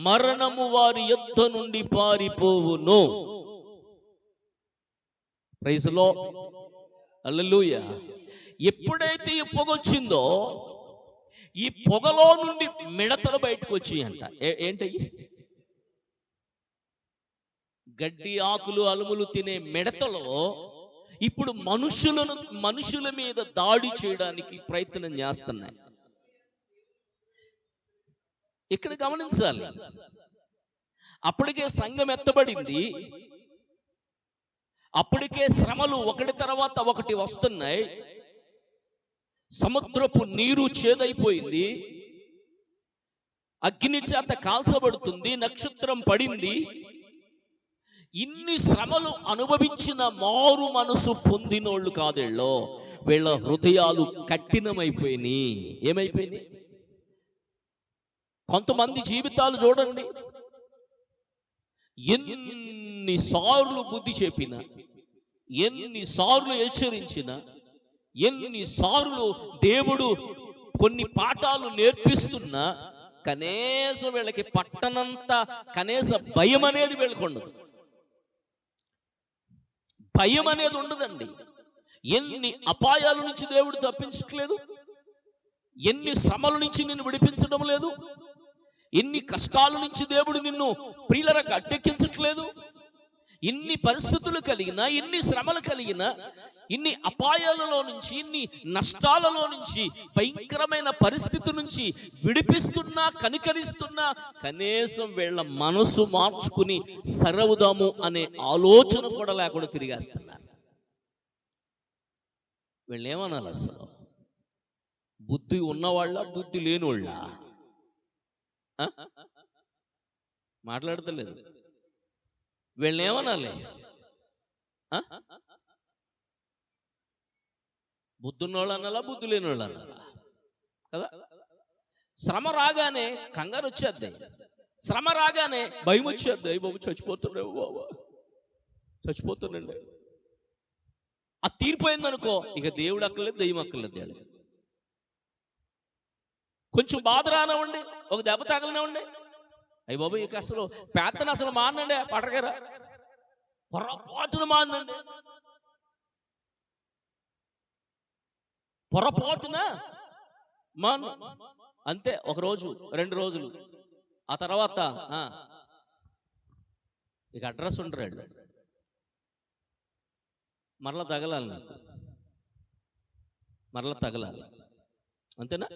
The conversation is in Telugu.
మరణము వారి యొద్ద నుండి పారిపోవును. ప్రైజ్ లార్డ్, హల్లెలూయా. ఎప్పుడైతే ఈ పొగ వచ్చిందో ఈ పొగలో నుండి మిడతలు బయటకు వచ్చాయంట. ఏంటయ్యి? గడ్డి ఆకులు అలుములు తినే మిడతలో ఇప్పుడు మనుషుల మీద దాడి చేయడానికి ప్రయత్నం చేస్తున్నాయి. ఇక్కడ గమనించాలి, అప్పటికే సంఘం ఎత్తబడింది, అప్పటికే శ్రమలు ఒకటి తర్వాత ఒకటి వస్తున్నాయి, సముద్రపు నీరు చేదైపోయింది, అగ్ని చేత కాల్చబడుతుంది, నక్షత్రం పడింది. ఇన్ని శ్రమలు అనుభవించిన మారు మనసు పొందినోళ్ళు కాదేళ్ళో, వీళ్ళ హృదయాలు కఠినమైపోయినాయి. ఏమైపోయినాయి? కొంతమంది జీవితాలు చూడండి, ఎన్నిసార్లు బుద్ధి చెప్పినా, ఎన్నిసార్లు హెచ్చరించినా, ఎన్నిసార్లు దేవుడు కొన్ని పాఠాలు నేర్పిస్తున్నా కనీసం వీళ్ళకి పట్టనంత కనీస భయం అనేది వీళ్ళకి ఉండదు. భయం అనేది ఉండదండి. ఎన్ని అపాయాల నుంచి దేవుడు తప్పించట్లేదు, ఎన్ని శ్రమల నుంచి నిన్ను విడిపించడం లేదు, ఎన్ని కష్టాల నుంచి దేవుడు నిన్ను ప్రియులకు అడ్డెక్కించట్లేదు. ఇన్ని పరిస్థితులు కలిగినా, ఇన్ని శ్రమలు కలిగినా, ఇన్ని అపాయాలలో నుంచి, ఇన్ని నష్టాలలో నుంచి, భయంకరమైన పరిస్థితి నుంచి విడిపిస్తున్నా, కనికరిస్తున్నా కనీసం వీళ్ళ మనసు మార్చుకుని సరవుదాము అనే ఆలోచన కూడా లేకుండా తిరిగేస్తున్నారు. వీళ్ళు ఏమన్నారు? అసలు బుద్ధి ఉన్నవాళ్ళ, బుద్ధి లేనివాళ్ళ? మాట్లాడతలేదు. వీళ్ళని ఏమనాలి? బుద్ధి ఉన్నవాళ్ళు అనాలా, బుద్ధి లేని వాళ్ళు అనాలా? కదా. శ్రమ రాగానే కంగారు వచ్చేద్ది, శ్రమ రాగానే భయం వచ్చేద్ది. అయ్యి బాబు చచ్చిపోతున్నావు, బాబా చచ్చిపోతున్నాండి. అది తీరిపోయిందనుకో, ఇక దేవుడు అక్కర్లేదు, దెయ్యం అక్కర్లేదు. కొంచెం బాధ రానివ్వండి, ఒక దెబ్బ తగలనివ్వండి, అయ్యి బాబు ఇక అసలు ప్రార్థన అసలు మానండి, పడగరా పొరపాటున మానండి, పొరపాటున మాను అంతే. ఒక రోజు, 2 రోజులు, ఆ తర్వాత ఇక అడ్రస్ ఉంటాడు, మరలా తగలాలి, మరలా తగలాలి. అంతేనా?